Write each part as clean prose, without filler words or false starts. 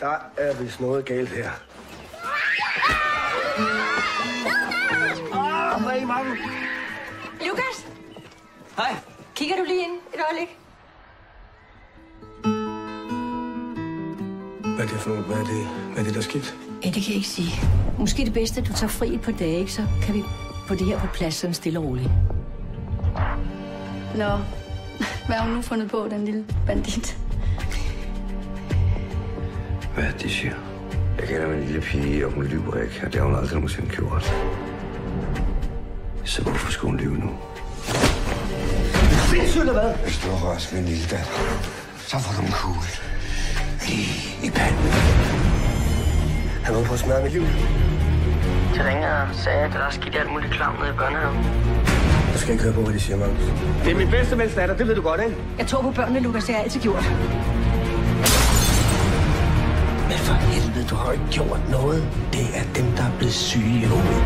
Der er vist noget galt her. Hvad er I mange? Lukas? Hej. Kigger du lige ind et øjeblik? Hvad er det for noget? Hvad er det, der er skidt? Ja, det kan jeg ikke sige. Måske det bedste, at du tager fri et par dage, ikke? Så kan vi få det her på plads sådan stille og roligt. Nå, hvad har hun nu fundet på, den lille bandit? Hvad er det, de siger? Jeg kender min lille pige, og hun lyver ikke, og det har hun aldrig nogensinde gjort. Så hvorfor skulle hun lyve nu? Sindssygt eller hvad? Hvis du har rørt min lille datter, så får du en kugle lige i panden. Han var på at smadre mit liv. Jeg ringer og sagde, at der er skidt alt muligt klam nede i børnehaven. Du skal ikke høre på, hvad de siger, Magnus. Det er min bedste vens datter, det ved du godt, ikke? Jeg tror på børnene, Lukas. Det har jeg altid gjort. Men for helvede, du har jo ikke gjort noget. Det er dem, der er blevet syge i hovedet.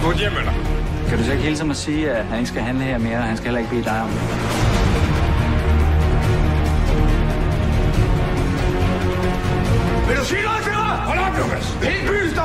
Smut hjem med dig. Kan du så ikke hilse mig at sige, at han ikke skal handle her mere, og han skal heller ikke bede dig om det? Vil du sige noget til mig? Hold op, Lukas! Helt byen står